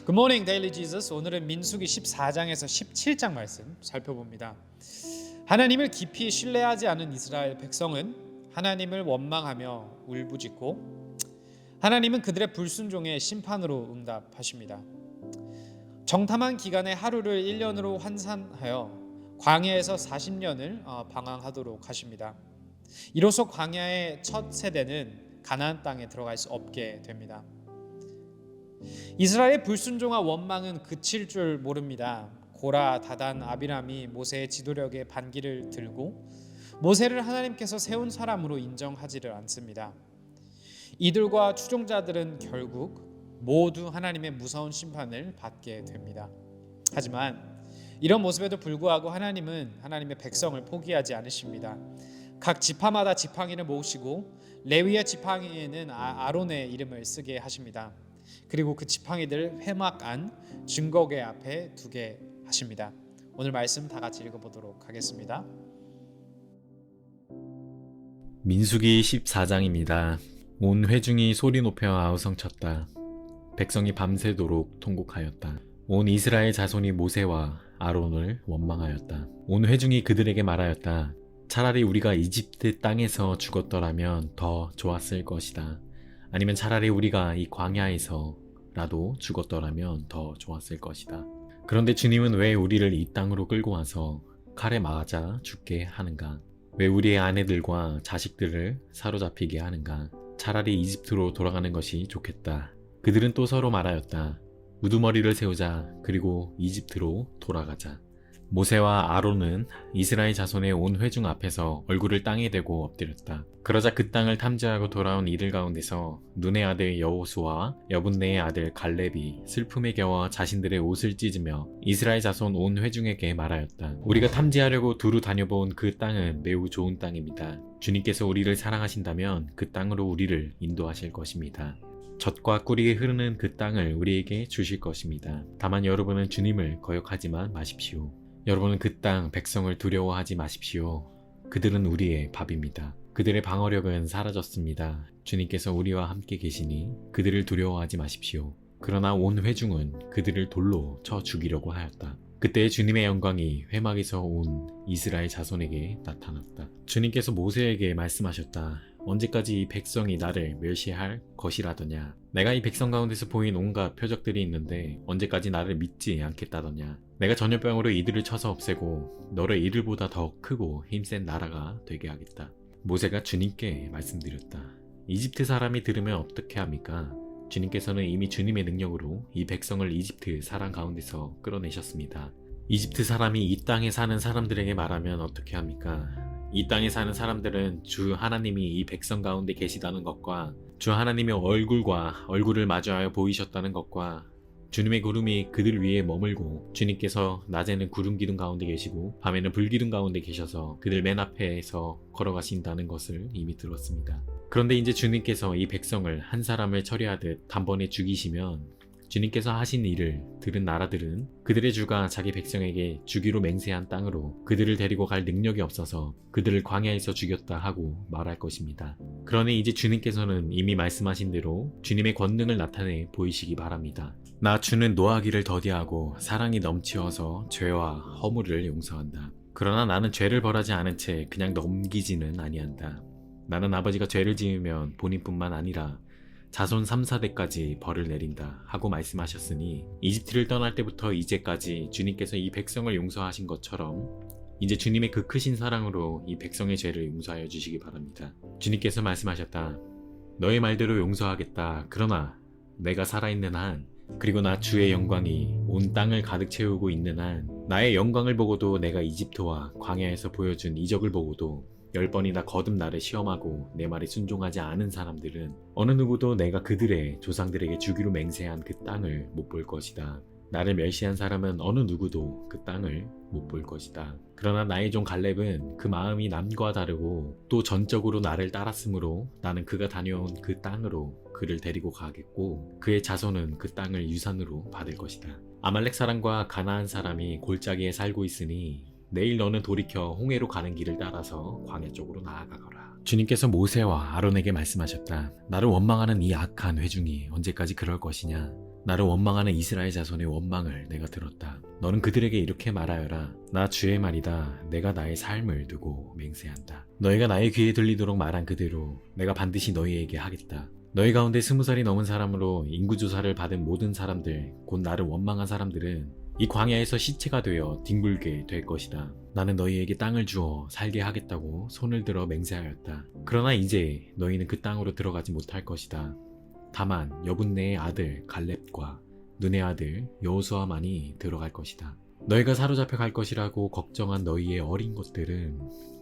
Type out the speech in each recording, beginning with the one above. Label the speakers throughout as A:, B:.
A: 굿모닝 데일리 지저스. 오늘은 민수기 14장에서 17장 말씀 살펴봅니다. 하나님을 깊이 신뢰하지 않은 이스라엘 백성은 하나님을 원망하며 울부짖고 하나님은 그들의 불순종에 심판으로 응답하십니다. 정탐한 기간의 하루를 1년으로 환산하여 광야에서 40년을 방황하도록 하십니다. 이로써 광야의 첫 세대는 가나안 땅에 들어갈 수 없게 됩니다. 이스라엘의 불순종과 원망은 그칠 줄 모릅니다. 고라, 다단, 아비람이 모세의 지도력에 반기를 들고 모세를 하나님께서 세운 사람으로 인정하지를 않습니다. 이들과 추종자들은 결국 모두 하나님의 무서운 심판을 받게 됩니다. 하지만 이런 모습에도 불구하고 하나님은 하나님의 백성을 포기하지 않으십니다. 각 지파마다 지팡이를 모으시고 레위의 지팡이에는 아론의 이름을 쓰게 하십니다. 그리고 그 지팡이들 회막 안 증거궤 앞에 두게 하십니다. 오늘 말씀 다 같이 읽어보도록 하겠습니다.
B: 민수기 14장입니다. 온 회중이 소리 높여 아우성쳤다. 백성이 밤새도록 통곡하였다. 온 이스라엘 자손이 모세와 아론을 원망하였다. 온 회중이 그들에게 말하였다. 차라리 우리가 이집트 땅에서 죽었더라면 더 좋았을 것이다. 아니면 차라리 우리가 이 광야에서라도 죽었더라면 더 좋았을 것이다. 그런데 주님은 왜 우리를 이 땅으로 끌고 와서 칼에 맞아 죽게 하는가? 왜 우리의 아내들과 자식들을 사로잡히게 하는가? 차라리 이집트로 돌아가는 것이 좋겠다. 그들은 또 서로 말하였다. 우두머리를 세우자. 그리고 이집트로 돌아가자. 모세와 아론은 이스라엘 자손의 온 회중 앞에서 얼굴을 땅에 대고 엎드렸다. 그러자 그 땅을 탐지하고 돌아온 이들 가운데서 눈의 아들 여호수아와 여분네의 아들 갈렙이 슬픔에 겨워 자신들의 옷을 찢으며 이스라엘 자손 온 회중에게 말하였다. 우리가 탐지하려고 두루 다녀본 그 땅은 매우 좋은 땅입니다. 주님께서 우리를 사랑하신다면 그 땅으로 우리를 인도하실 것입니다. 젖과 꿀이 흐르는 그 땅을 우리에게 주실 것입니다. 다만 여러분은 주님을 거역하지만 마십시오. 여러분은 그 땅 백성을 두려워하지 마십시오. 그들은 우리의 밥입니다. 그들의 방어력은 사라졌습니다. 주님께서 우리와 함께 계시니 그들을 두려워하지 마십시오. 그러나 온 회중은 그들을 돌로 쳐 죽이려고 하였다. 그때 주님의 영광이 회막에서 온 이스라엘 자손에게 나타났다. 주님께서 모세에게 말씀하셨다. 언제까지 이 백성이 나를 멸시할 것이라더냐? 내가 이 백성 가운데서 보인 온갖 표적들이 있는데 언제까지 나를 믿지 않겠다더냐? 내가 전염병으로 이들을 쳐서 없애고 너를 이들보다 더 크고 힘센 나라가 되게 하겠다. 모세가 주님께 말씀드렸다. 이집트 사람이 들으면 어떻게 합니까? 주님께서는 이미 주님의 능력으로 이 백성을 이집트 사람 가운데서 끌어내셨습니다. 이집트 사람이 이 땅에 사는 사람들에게 말하면 어떻게 합니까? 이 땅에 사는 사람들은 주 하나님이 이 백성 가운데 계시다는 것과 주 하나님의 얼굴을 마주하여 보이셨다는 것과 주님의 구름이 그들 위에 머물고 주님께서 낮에는 구름 기둥 가운데 계시고 밤에는 불 기둥 가운데 계셔서 그들 맨 앞에서 걸어가신다는 것을 이미 들었습니다. 그런데 이제 주님께서 이 백성을 한 사람을 처리하듯 단번에 죽이시면 주님께서 하신 일을 들은 나라들은 그들의 주가 자기 백성에게 주기로 맹세한 땅으로 그들을 데리고 갈 능력이 없어서 그들을 광야에서 죽였다 하고 말할 것입니다. 그러니 이제 주님께서는 이미 말씀하신 대로 주님의 권능을 나타내 보이시기 바랍니다. 나 주는 노하기를 더디하고 사랑이 넘치어서 죄와 허물을 용서한다. 그러나 나는 죄를 벌하지 않은 채 그냥 넘기지는 아니한다. 나는 아버지가 죄를 지으면 본인뿐만 아니라 자손 3, 4대까지 벌을 내린다 하고 말씀하셨으니 이집트를 떠날 때부터 이제까지 주님께서 이 백성을 용서하신 것처럼 이제 주님의 그 크신 사랑으로 이 백성의 죄를 용서하여 주시기 바랍니다. 주님께서 말씀하셨다. 너의 말대로 용서하겠다. 그러나 내가 살아있는 한 그리고 나 주의 영광이 온 땅을 가득 채우고 있는 한 나의 영광을 보고도 내가 이집트와 광야에서 보여준 이적을 보고도 10번이나 거듭 나를 시험하고 내 말에 순종하지 않은 사람들은 어느 누구도 내가 그들의 조상들에게 주기로 맹세한 그 땅을 못 볼 것이다. 나를 멸시한 사람은 어느 누구도 그 땅을 못 볼 것이다. 그러나 나의 종 갈렙은 그 마음이 남과 다르고 또 전적으로 나를 따랐으므로 나는 그가 다녀온 그 땅으로 그를 데리고 가겠고 그의 자손은 그 땅을 유산으로 받을 것이다. 아말렉 사람과 가나안 사람이 골짜기에 살고 있으니 내일 너는 돌이켜 홍해로 가는 길을 따라서 광야 쪽으로 나아가거라. 주님께서 모세와 아론에게 말씀하셨다. 나를 원망하는 이 악한 회중이 언제까지 그럴 것이냐? 나를 원망하는 이스라엘 자손의 원망을 내가 들었다. 너는 그들에게 이렇게 말하여라. 나 주의 말이다. 내가 나의 삶을 두고 맹세한다. 너희가 나의 귀에 들리도록 말한 그대로 내가 반드시 너희에게 하겠다. 너희 가운데 20살이 넘은 사람으로 인구조사를 받은 모든 사람들, 곧 나를 원망한 사람들은 이 광야에서 시체가 되어 뒹굴게 될 것이다. 나는 너희에게 땅을 주어 살게 하겠다고 손을 들어 맹세하였다. 그러나 이제 너희는 그 땅으로 들어가지 못할 것이다. 다만 여분네의 아들 갈렙과 눈의 아들 여호수아만이 들어갈 것이다. 너희가 사로잡혀 갈 것이라고 걱정한 너희의 어린 것들은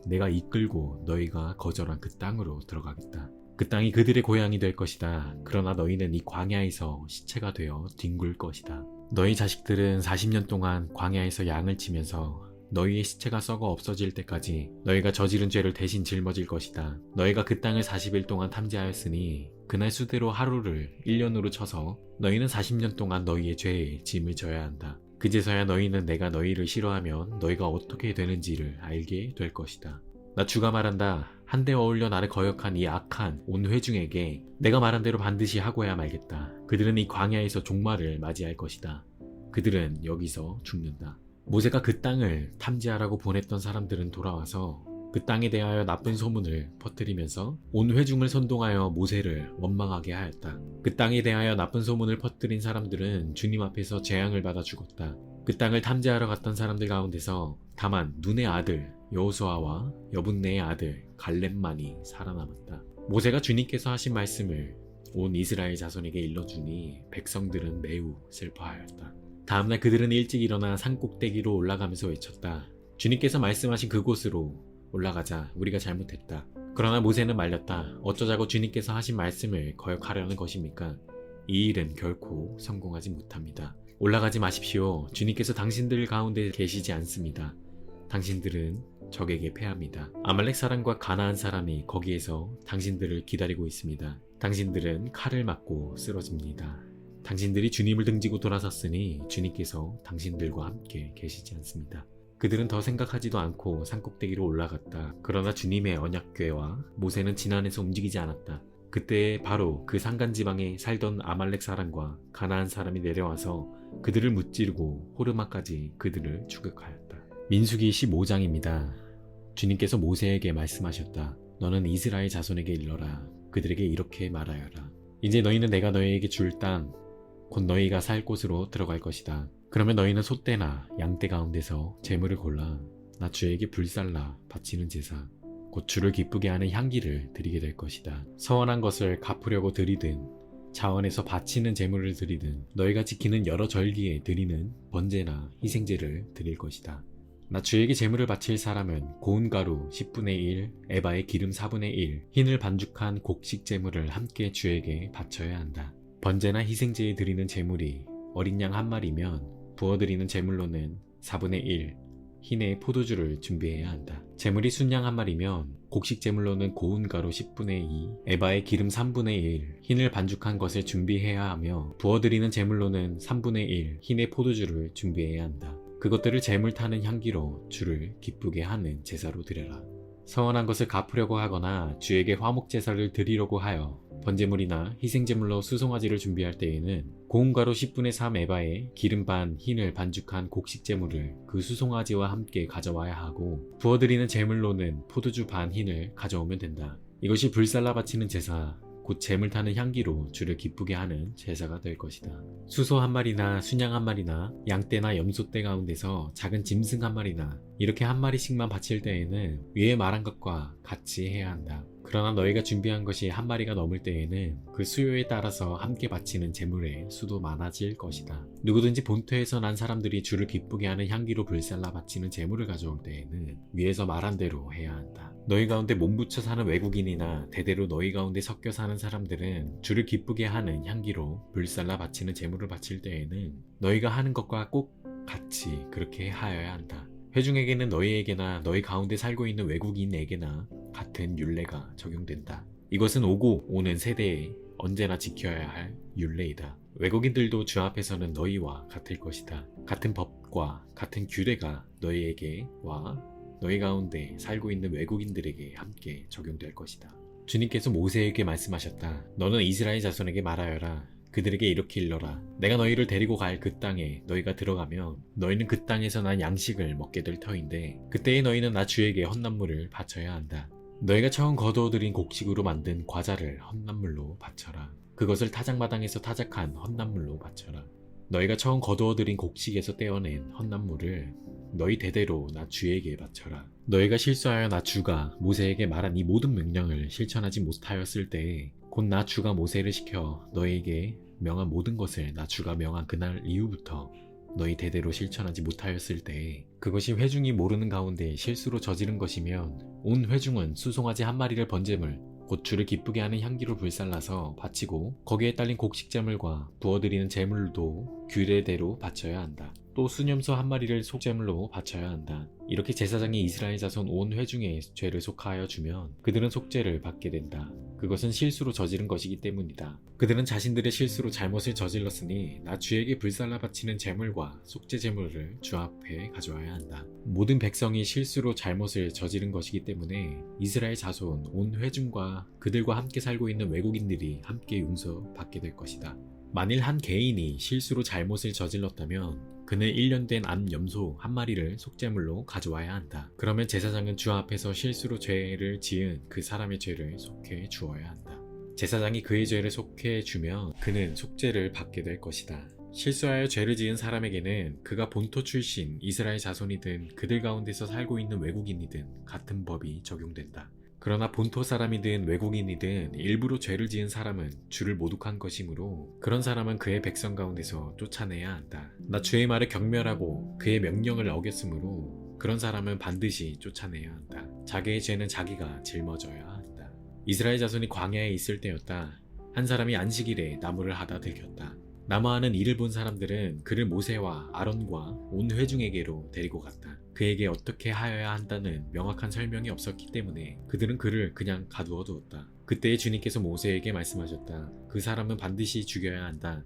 B: 내가 이끌고 너희가 거절한 그 땅으로 들어가겠다. 그 땅이 그들의 고향이 될 것이다. 그러나 너희는 이 광야에서 시체가 되어 뒹굴 것이다. 너희 자식들은 40년 동안 광야에서 양을 치면서 너희의 시체가 썩어 없어질 때까지 너희가 저지른 죄를 대신 짊어질 것이다. 너희가 그 땅을 40일 동안 탐지하였으니 그날 수대로 하루를 1년으로 쳐서 너희는 40년 동안 너희의 죄에 짐을 져야 한다. 그제서야 너희는 내가 너희를 싫어하면 너희가 어떻게 되는지를 알게 될 것이다. 나 주가 말한다. 한데 어울려 나를 거역한 이 악한 온 회중에게 내가 말한 대로 반드시 하고야 말겠다. 그들은 이 광야에서 종말을 맞이할 것이다. 그들은 여기서 죽는다. 모세가 그 땅을 탐지하라고 보냈던 사람들은 돌아와서 그 땅에 대하여 나쁜 소문을 퍼뜨리면서 온 회중을 선동하여 모세를 원망하게 하였다. 그 땅에 대하여 나쁜 소문을 퍼뜨린 사람들은 주님 앞에서 재앙을 받아 죽었다. 그 땅을 탐지하러 갔던 사람들 가운데서 다만 눈의 아들 여호수아와 여분네의 아들 갈렙만이 살아남았다. 모세가 주님께서 하신 말씀을 온 이스라엘 자손에게 일러주니 백성들은 매우 슬퍼하였다. 다음날 그들은 일찍 일어나 산꼭대기로 올라가면서 외쳤다. 주님께서 말씀하신 그곳으로 올라가자. 우리가 잘못했다. 그러나 모세는 말렸다. 어쩌자고 주님께서 하신 말씀을 거역하려는 것입니까? 이 일은 결코 성공하지 못합니다. 올라가지 마십시오. 주님께서 당신들 가운데 계시지 않습니다. 당신들은 적에게 패합니다. 아말렉 사람과 가나안 사람이 거기에서 당신들을 기다리고 있습니다. 당신들은 칼을 맞고 쓰러집니다. 당신들이 주님을 등지고 돌아섰으니 주님께서 당신들과 함께 계시지 않습니다. 그들은 더 생각하지도 않고 산꼭대기로 올라갔다. 그러나 주님의 언약궤와 모세는 지난해서 움직이지 않았다. 그때 바로 그 산간지방에 살던 아말렉 사람과 가나안 사람이 내려와서 그들을 무찌르고 호르마까지 그들을 추격하였다. 민수기 15장입니다. 주님께서 모세에게 말씀하셨다. 너는 이스라엘 자손에게 일러라. 그들에게 이렇게 말하여라. 이제 너희는 내가 너희에게 줄 땅, 곧 너희가 살 곳으로 들어갈 것이다. 그러면 너희는 소떼나 양떼 가운데서 제물을 골라 나 주에게 불살라 바치는 제사, 곧 주를 기쁘게 하는 향기를 드리게 될 것이다. 서원한 것을 갚으려고 드리든 자원에서 바치는 제물을 드리든 너희가 지키는 여러 절기에 드리는 번제나 희생제를 드릴 것이다. 나 주에게 제물을 바칠 사람은 고운 가루 10분의 1, 에바의 기름 4분의 1, 흰을 반죽한 곡식 제물을 함께 주에게 바쳐야 한다. 번제나 희생제에 드리는 제물이 어린 양 한 마리면 부어드리는 제물로는 4분의 1, 흰의 포도주를 준비해야 한다. 제물이 순양 한 마리면 곡식 제물로는 고운 가루 10분의 2, 에바의 기름 3분의 1, 흰을 반죽한 것을 준비해야 하며 부어드리는 제물로는 3분의 1, 흰의 포도주를 준비해야 한다. 그것들을 제물 타는 향기로 주를 기쁘게 하는 제사로 드려라. 서원한 것을 갚으려고 하거나 주에게 화목제사를 드리려고 하여 번제물이나 희생제물로 수송아지를 준비할 때에는 고운 가루 10분의 3 에바에 기름 반 흰을 반죽한 곡식제물을 그 수송아지와 함께 가져와야 하고 부어드리는 제물로는 포도주 반 흰을 가져오면 된다. 이것이 불살라 바치는 제사, 곧 제물 타는 향기로 주를 기쁘게 하는 제사가 될 것이다. 수소 한 마리나 순양 한 마리나 양떼나 염소떼 가운데서 작은 짐승 한 마리나 이렇게 한 마리씩만 바칠 때에는 위에 말한 것과 같이 해야 한다. 그러나 너희가 준비한 것이 한 마리가 넘을 때에는 그 수요에 따라서 함께 바치는 제물의 수도 많아질 것이다. 누구든지 본토에서 난 사람들이 주를 기쁘게 하는 향기로 불살라 바치는 제물을 가져올 때에는 위에서 말한 대로 해야 한다. 너희 가운데 몸붙여 사는 외국인이나 대대로 너희 가운데 섞여 사는 사람들은 주를 기쁘게 하는 향기로 불살라 바치는 제물을 바칠 때에는 너희가 하는 것과 꼭 같이 그렇게 하여야 한다. 회중에게는 너희에게나 너희 가운데 살고 있는 외국인에게나 같은 율례가 적용된다. 이것은 오고 오는 세대에 언제나 지켜야 할 율례이다. 외국인들도 주 앞에서는 너희와 같을 것이다. 같은 법과 같은 규례가 너희에게와 너희 가운데 살고 있는 외국인들에게 함께 적용될 것이다. 주님께서 모세에게 말씀하셨다. 너는 이스라엘 자손에게 말하여라. 그들에게 이렇게 일러라. 내가 너희를 데리고 갈 그 땅에 너희가 들어가면 너희는 그 땅에서 난 양식을 먹게 될 터인데 그때에 너희는 나 주에게 헌납물을 바쳐야 한다. 너희가 처음 거두어들인 곡식으로 만든 과자를 헌납물로 바쳐라. 그것을 타작마당에서 타작한 헌납물로 바쳐라. 너희가 처음 거두어들인 곡식에서 떼어낸 헌납물을 너희 대대로 나 주에게 바쳐라. 너희가 실수하여 나 주가 모세에게 말한 이 모든 명령을 실천하지 못하였을 때에 곧 나 주가 모세를 시켜 너희에게 명한 모든 것을 나 주가 명한 그날 이후부터 너희 대대로 실천하지 못하였을 때에 그것이 회중이 모르는 가운데 실수로 저지른 것이면 온 회중은 수송아지 한 마리를 번제물 곧 주를 기쁘게 하는 향기로 불살라서 바치고 거기에 딸린 곡식제물과 부어드리는 제물도 규례대로 바쳐야 한다. 또 수념소 한 마리를 속제물로 바쳐야 한다. 이렇게 제사장이 이스라엘 자손 온 회중의 죄를 속하여 주면 그들은 속죄를 받게 된다. 그것은 실수로 저지른 것이기 때문이다. 그들은 자신들의 실수로 잘못을 저질렀으니 나 주에게 불살라 바치는 제물과 속죄 제물을 주 앞에 가져와야 한다. 모든 백성이 실수로 잘못을 저지른 것이기 때문에 이스라엘 자손 온 회중과 그들과 함께 살고 있는 외국인들이 함께 용서받게 될 것이다. 만일 한 개인이 실수로 잘못을 저질렀다면 그는 1년 된 암염소 한 마리를 속죄물로 가져와야 한다. 그러면 제사장은 주 앞에서 실수로 죄를 지은 그 사람의 죄를 속해 주어야 한다. 제사장이 그의 죄를 속해 주면 그는 속죄를 받게 될 것이다. 실수하여 죄를 지은 사람에게는 그가 본토 출신 이스라엘 자손이든 그들 가운데서 살고 있는 외국인이든 같은 법이 적용된다. 그러나 본토 사람이든 외국인이든 일부러 죄를 지은 사람은 주를 모독한 것이므로 그런 사람은 그의 백성 가운데서 쫓아내야 한다. 나 주의 말을 경멸하고 그의 명령을 어겼으므로 그런 사람은 반드시 쫓아내야 한다. 자기의 죄는 자기가 짊어져야 한다. 이스라엘 자손이 광야에 있을 때였다. 한 사람이 안식일에 나무를 하다 들켰다. 나무하는 일을 본 사람들은 그를 모세와 아론과 온 회중에게로 데리고 갔다. 그에게 어떻게 하여야 한다는 명확한 설명이 없었기 때문에 그들은 그를 그냥 가두어 두었다. 그때에 주님께서 모세에게 말씀하셨다. 그 사람은 반드시 죽여야 한다.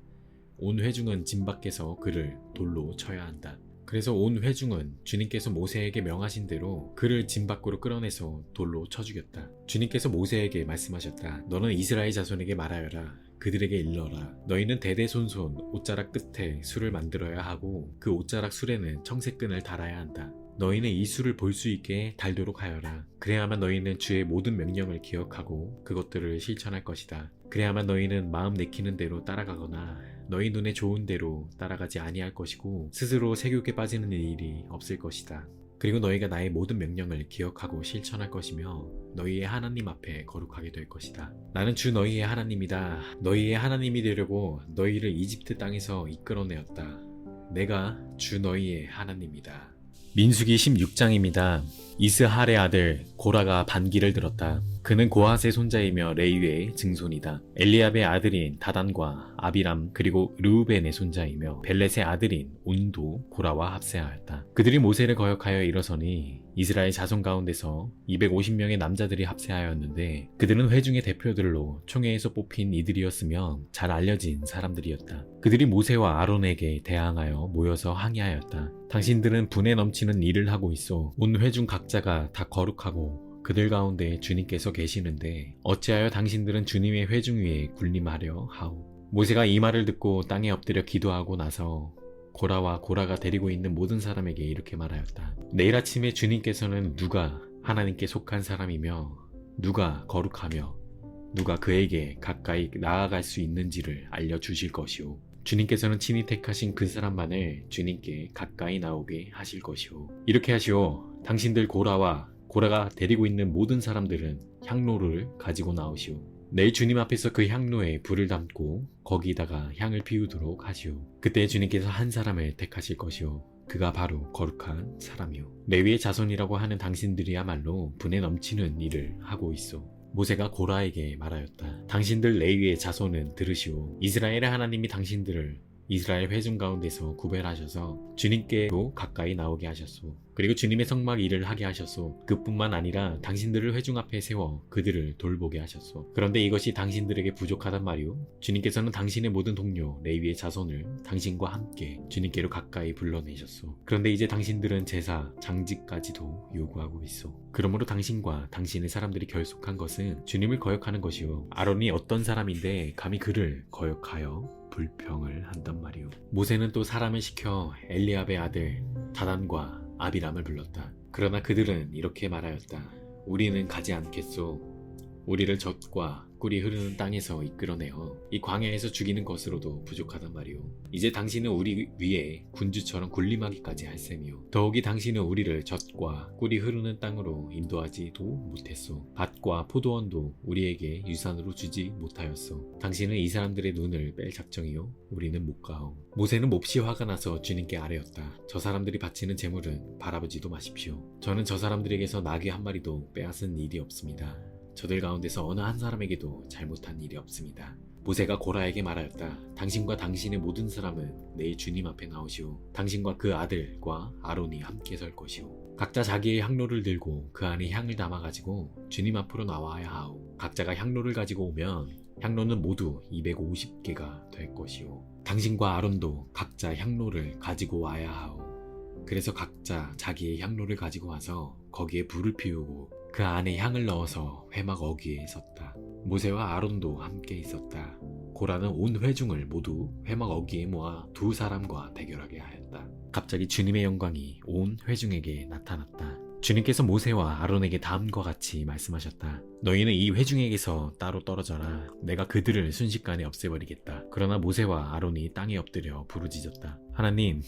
B: 온 회중은 진 밖에서 그를 돌로 쳐야 한다. 그래서 온 회중은 주님께서 모세에게 명하신 대로 그를 진 밖으로 끌어내서 돌로 쳐 죽였다. 주님께서 모세에게 말씀하셨다. 너는 이스라엘 자손에게 말하여라. 그들에게 일러라. 너희는 대대손손 옷자락 끝에 술을 만들어야 하고 그 옷자락 술에는 청색끈을 달아야 한다. 너희는 이 술을 볼 수 있게 달도록 하여라. 그래야만 너희는 주의 모든 명령을 기억하고 그것들을 실천할 것이다. 그래야만 너희는 마음 내키는 대로 따라가거나 너희 눈에 좋은 대로 따라가지 아니할 것이고 스스로 세욕에 빠지는 일이 없을 것이다. 그리고 너희가 나의 모든 명령을 기억하고 실천할 것이며 너희의 하나님 앞에 거룩하게 될 것이다. 나는 주 너희의 하나님이다. 너희의 하나님이 되려고 너희를 이집트 땅에서 이끌어내었다. 내가 주 너희의 하나님이다. 민수기 16장입니다. 이스할의 아들 고라가 반기를 들었다. 그는 고핫의 손자이며 레위의 증손이다. 엘리압의 아들인 다단과 아비람 그리고 르우벤의 손자이며 벨렛의 아들인 온도 고라와 합세하였다. 그들이 모세를 거역하여 일어서니 이스라엘 자손 가운데서 250명의 남자들이 합세하였는데 그들은 회중의 대표들로 총회에서 뽑힌 이들이었으며 잘 알려진 사람들이었다. 그들이 모세와 아론에게 대항하여 모여서 항의하였다. 당신들은 분에 넘치는 일을 하고 있어 온 회중 각자가 다 거룩하고 그들 가운데 주님께서 계시는데 어찌하여 당신들은 주님의 회중 위에 군림하려 하오. 모세가 이 말을 듣고 땅에 엎드려 기도하고 나서 고라와 고라가 데리고 있는 모든 사람에게 이렇게 말하였다. 내일 아침에 주님께서는 누가 하나님께 속한 사람이며 누가 거룩하며 누가 그에게 가까이 나아갈 수 있는지를 알려주실 것이오. 주님께서는 친히 택하신 그 사람만을 주님께 가까이 나오게 하실 것이오. 이렇게 하시오. 당신들 고라가 데리고 있는 모든 사람들은 향로를 가지고 나오시오. 내일 주님 앞에서 그 향로에 불을 담고 거기다가 향을 피우도록 하시오. 그때 주님께서 한 사람을 택하실 것이오. 그가 바로 거룩한 사람이오. 레위의 자손이라고 하는 당신들이야말로 분에 넘치는 일을 하고 있어. 모세가 고라에게 말하였다. 당신들 레위의 자손은 들으시오. 이스라엘의 하나님이 당신들을 이스라엘 회중 가운데서 구별하셔서 주님께로 가까이 나오게 하셨소. 그리고 주님의 성막 일을 하게 하셨소. 그뿐만 아니라 당신들을 회중 앞에 세워 그들을 돌보게 하셨소. 그런데 이것이 당신들에게 부족하단 말이오. 주님께서는 당신의 모든 동료 레위의 자손을 당신과 함께 주님께로 가까이 불러내셨소. 그런데 이제 당신들은 제사, 장직까지도 요구하고 있소. 그러므로 당신과 당신의 사람들이 결속한 것은 주님을 거역하는 것이오. 아론이 어떤 사람인데 감히 그를 거역하여 불평을 한단 말이오. 모세는 또 사람을 시켜 엘리압의 아들 다단과 아비람을 불렀다. 그러나 그들은 이렇게 말하였다. 우리는 가지 않겠소. 우리를 젖과 꿀이 흐르는 땅에서 이끌어내어 이 광야에서 죽이는 것으로도 부족하단 말이오. 이제 당신은 우리 위에 군주처럼 군림하기까지 할 셈이오. 더욱이 당신은 우리를 젖과 꿀이 흐르는 땅으로 인도하지도 못했소. 밭과 포도원도 우리에게 유산으로 주지 못하였소. 당신은 이 사람들의 눈을 뺄 작정이요 우리는 못 가오. 모세는 몹시 화가 나서 주님께 아뢰었다. 저 사람들이 바치는 제물은 바라보지도 마십시오. 저는 저 사람들에게서 나귀 한 마리도 빼앗은 일이 없습니다. 저들 가운데서 어느 한 사람에게도 잘못한 일이 없습니다. 모세가 고라에게 말하였다. 당신과 당신의 모든 사람은 내일 주님 앞에 나오시오. 당신과 그 아들과 아론이 함께 설 것이오. 각자 자기의 향로를 들고 그 안에 향을 담아가지고 주님 앞으로 나와야 하오. 각자가 향로를 가지고 오면 향로는 모두 250개가 될 것이오. 당신과 아론도 각자 향로를 가지고 와야 하오. 그래서 각자 자기의 향로를 가지고 와서 거기에 불을 피우고 그 안에 향을 넣어서 회막 어귀에 섰다. 모세와 아론도 함께 있었다. 고라는 온 회중을 모두 회막 어귀에 모아 두 사람과 대결하게 하였다. 갑자기 주님의 영광이 온 회중에게 나타났다. 주님께서 모세와 아론에게 다음과 같이 말씀하셨다. 너희는 이 회중에게서 따로 떨어져라. 내가 그들을 순식간에 없애버리겠다. 그러나 모세와 아론이 땅에 엎드려 부르짖었다. 하나님,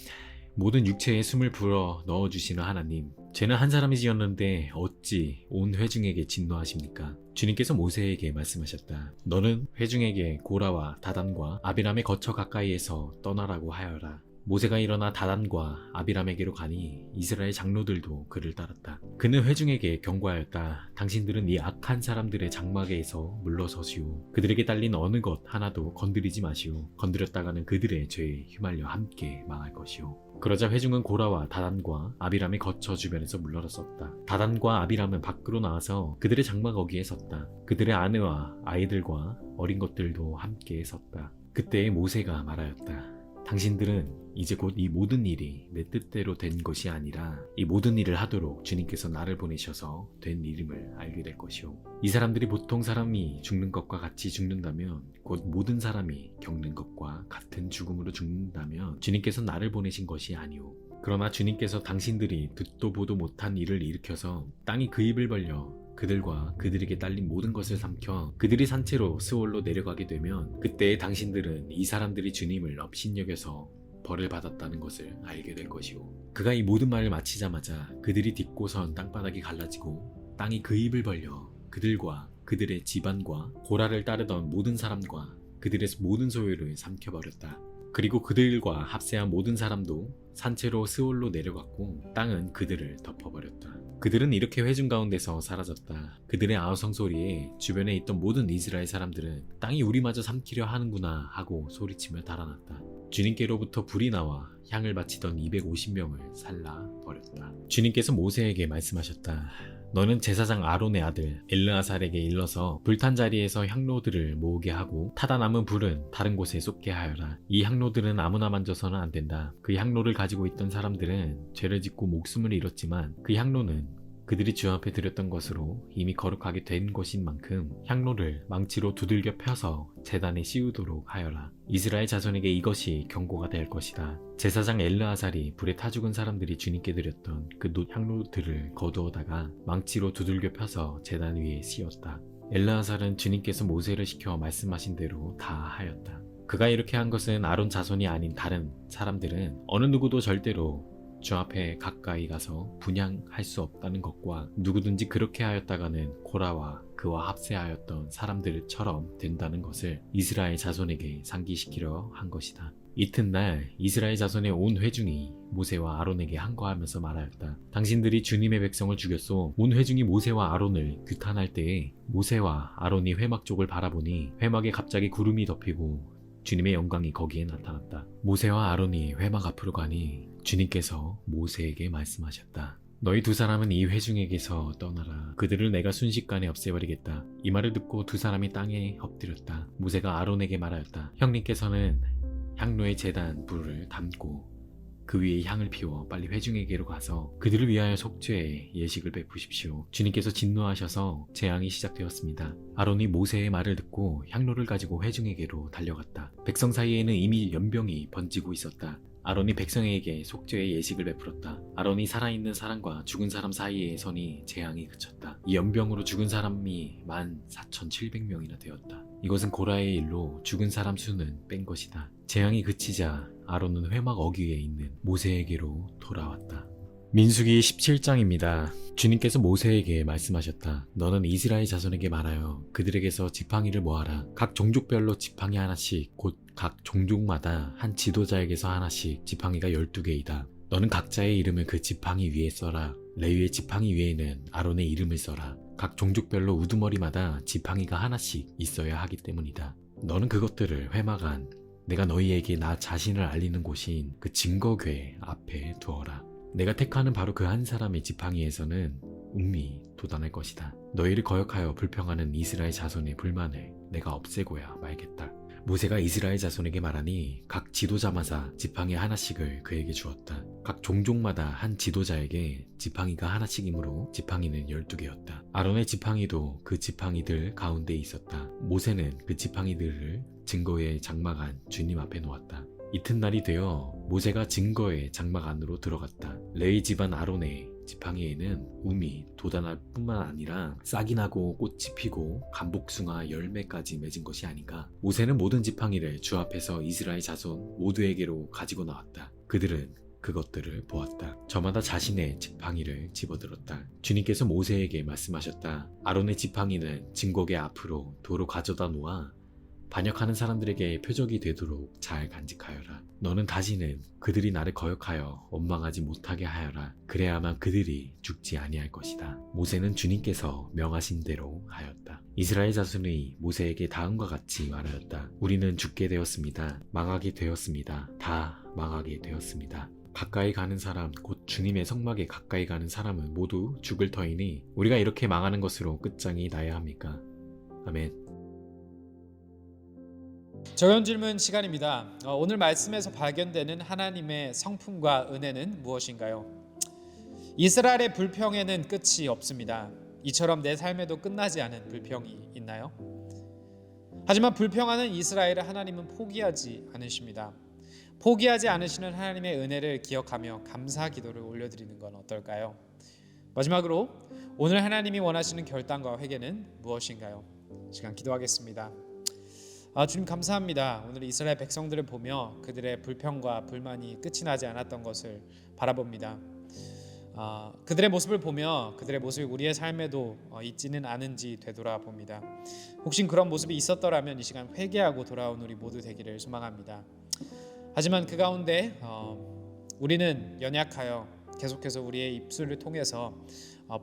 B: 모든 육체에 숨을 불어 넣어주시는 하나님, 죄는 한 사람이 지었는데 어찌 온 회중에게 진노하십니까? 주님께서 모세에게 말씀하셨다. 너는 회중에게 고라와 다단과 아비람의 거처 가까이에서 떠나라고 하여라. 모세가 일어나 다단과 아비람에게로 가니 이스라엘 장로들도 그를 따랐다. 그는 회중에게 경고하였다. 당신들은 이 악한 사람들의 장막에서 물러서시오. 그들에게 딸린 어느 것 하나도 건드리지 마시오. 건드렸다가는 그들의 죄에 휘말려 함께 망할 것이오. 그러자 회중은 고라와 다단과 아비람의 거처 주변에서 물러섰다. 다단과 아비람은 밖으로 나와서 그들의 장막 어귀에 섰다. 그들의 아내와 아이들과 어린 것들도 함께 섰다. 그때 모세가 말하였다. 당신들은 이제 곧 이 모든 일이 내 뜻대로 된 것이 아니라 이 모든 일을 하도록 주님께서 나를 보내셔서 된 일임을 알게 될 것이오. 이 사람들이 보통 사람이 죽는 것과 같이 죽는다면 곧 모든 사람이 겪는 것과 같은 죽음으로 죽는다면 주님께서 나를 보내신 것이 아니오. 그러나 주님께서 당신들이 듣도 보도 못한 일을 일으켜서 땅이 그 입을 벌려 그들과 그들에게 딸린 모든 것을 삼켜 그들이 산채로 스올로 내려가게 되면 그때 당신들은 이 사람들이 주님을 업신여겨서 벌을 받았다는 것을 알게 될 것이오. 그가 이 모든 말을 마치자마자 그들이 딛고선 땅바닥이 갈라지고 땅이 그 입을 벌려 그들과 그들의 집안과 고라를 따르던 모든 사람과 그들의 모든 소유를 삼켜버렸다. 그리고 그들과 합세한 모든 사람도 산채로 스올로 내려갔고 땅은 그들을 덮어버렸다. 그들은 이렇게 회중 가운데서 사라졌다. 그들의 아우성 소리에 주변에 있던 모든 이스라엘 사람들은 땅이 우리마저 삼키려 하는구나 하고 소리치며 달아났다. 주님께로부터 불이 나와 향을 바치던 250명을 살라버렸다. 주님께서 모세에게 말씀하셨다. 너는 제사장 아론의 아들 엘르아살에게 일러서 불탄 자리에서 향로들을 모으게 하고 타다 남은 불은 다른 곳에 쏟게 하여라. 이 향로들은 아무나 만져서는 안 된다. 그 향로를 가지고 있던 사람들은 죄를 짓고 목숨을 잃었지만 그 향로는 그들이 주 앞에 드렸던 것으로 이미 거룩하게 된 것인 만큼 향로를 망치로 두들겨 펴서 제단에 씌우도록 하여라. 이스라엘 자손에게 이것이 경고가 될 것이다. 제사장 엘르아살이 불에 타 죽은 사람들이 주님께 드렸던 그 향로들을 거두어다가 망치로 두들겨 펴서 제단 위에 씌웠다. 엘르아살은 주님께서 모세를 시켜 말씀하신 대로 다 하였다. 그가 이렇게 한 것은 아론 자손이 아닌 다른 사람들은 어느 누구도 절대로 주 앞에 가까이 가서 분향할 수 없다는 것과 누구든지 그렇게 하였다가는 고라와 그와 합세하였던 사람들처럼 된다는 것을 이스라엘 자손에게 상기시키려 한 것이다. 이튿날 이스라엘 자손의 온 회중이 모세와 아론에게 항거하면서 말하였다. 당신들이 주님의 백성을 죽였소. 온 회중이 모세와 아론을 규탄할 때에 모세와 아론이 회막 쪽을 바라보니 회막에 갑자기 구름이 덮이고 주님의 영광이 거기에 나타났다. 모세와 아론이 회막 앞으로 가니 주님께서 모세에게 말씀하셨다. 너희 두 사람은 이 회중에게서 떠나라. 그들을 내가 순식간에 없애버리겠다. 이 말을 듣고 두 사람이 땅에 엎드렸다. 모세가 아론에게 말하였다. 형님께서는 향로의 제단 불을 담고 그 위에 향을 피워 빨리 회중에게로 가서 그들을 위하여 속죄의 예식을 베푸십시오. 주님께서 진노하셔서 재앙이 시작되었습니다. 아론이 모세의 말을 듣고 향로를 가지고 회중에게로 달려갔다. 백성 사이에는 이미 연병이 번지고 있었다. 아론이 백성에게 속죄의 예식을 베풀었다. 아론이 살아있는 사람과 죽은 사람 사이에 서니 재앙이 그쳤다. 이 연병으로 죽은 사람이 14,700명이나 되었다. 이것은 고라의 일로 죽은 사람 수는 뺀 것이다. 재앙이 그치자 아론은 회막 어귀에 있는 모세에게로 돌아왔다. 민수기 17장입니다. 주님께서 모세에게 말씀하셨다. 너는 이스라엘 자손에게 말하여 그들에게서 지팡이를 모아라. 각 종족별로 지팡이 하나씩, 곧 각 종족마다 한 지도자에게서 하나씩, 지팡이가 12개이다. 너는 각자의 이름을 그 지팡이 위에 써라. 레위의 지팡이 위에는 아론의 이름을 써라. 각 종족별로 우두머리마다 지팡이가 하나씩 있어야 하기 때문이다. 너는 그것들을 회막 안, 내가 너희에게 나 자신을 알리는 곳인 그 증거궤 앞에 두어라. 내가 택하는 바로 그 한 사람의 지팡이에서는 운미 돋아날 것이다. 너희를 거역하여 불평하는 이스라엘 자손의 불만을 내가 없애고야 말겠다. 모세가 이스라엘 자손에게 말하니 각 지도자마다 지팡이 하나씩을 그에게 주었다. 각 종족마다 한 지도자에게 지팡이가 하나씩이므로 지팡이는 12개였다. 아론의 지팡이도 그 지팡이들 가운데 있었다. 모세는 그 지팡이들을 증거의 장막 안 주님 앞에 놓았다. 이튿날이 되어 모세가 증거의 장막 안으로 들어갔다. 레위 집안 아론의 지팡이에는 움이 돋아날 뿐만 아니라 싹이 나고 꽃이 피고 감복숭아 열매까지 맺은 것이 아닌가. 모세는 모든 지팡이를 주 앞에서 이스라엘 자손 모두에게로 가지고 나왔다. 그들은 그것들을 보았다. 저마다 자신의 지팡이를 집어들었다. 주님께서 모세에게 말씀하셨다. 아론의 지팡이는 증거궤 앞으로 도로 가져다 놓아 반역하는 사람들에게 표적이 되도록 잘 간직하여라. 너는 다시는 그들이 나를 거역하여 원망하지 못하게 하여라. 그래야만 그들이 죽지 아니할 것이다. 모세는 주님께서 명하신 대로 하였다. 이스라엘 자손이 모세에게 다음과 같이 말하였다. 우리는 죽게 되었습니다. 망하게 되었습니다. 다 망하게 되었습니다. 가까이 가는 사람, 곧 주님의 성막에 가까이 가는 사람은 모두 죽을 터이니 우리가 이렇게 망하는 것으로 끝장이 나야 합니까? 아멘.
A: 적용 질문 시간입니다. 오늘 말씀에서 발견되는 하나님의 성품과 은혜는 무엇인가요? 이스라엘의 불평에는 끝이 없습니다. 이처럼 내 삶에도 끝나지 않은 불평이 있나요? 하지만 불평하는 이스라엘을 하나님은 포기하지 않으십니다. 포기하지 않으시는 하나님의 은혜를 기억하며 감사 기도를 올려드리는 건 어떨까요? 마지막으로 오늘 하나님이 원하시는 결단과 회개는 무엇인가요? 시간 기도하겠습니다. 주님 감사합니다. 오늘 이스라엘 백성들을 보며 그들의 불평과 불만이 끝이 나지 않았던 것을 바라봅니다. 그들의 모습을 보며 그들의 모습이 우리의 삶에도 있지는 않은지 되돌아봅니다. 혹시 그런 모습이 있었더라면 이 시간 회개하고 돌아온 우리 모두 되기를 소망합니다. 하지만 그 가운데 우리는 연약하여 계속해서 우리의 입술을 통해서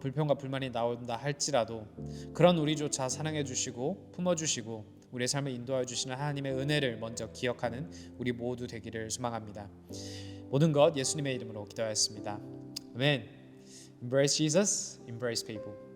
A: 불평과 불만이 나온다 할지라도 그런 우리조차 사랑해 주시고 품어주시고 우리의 삶을 인도하여 주시는 하나님의 은혜를 먼저 기억하는 우리 모두 되기를 소망합니다. 모든 것 예수님의 이름으로 기도하였습니다. 아멘. Embrace Jesus, embrace people.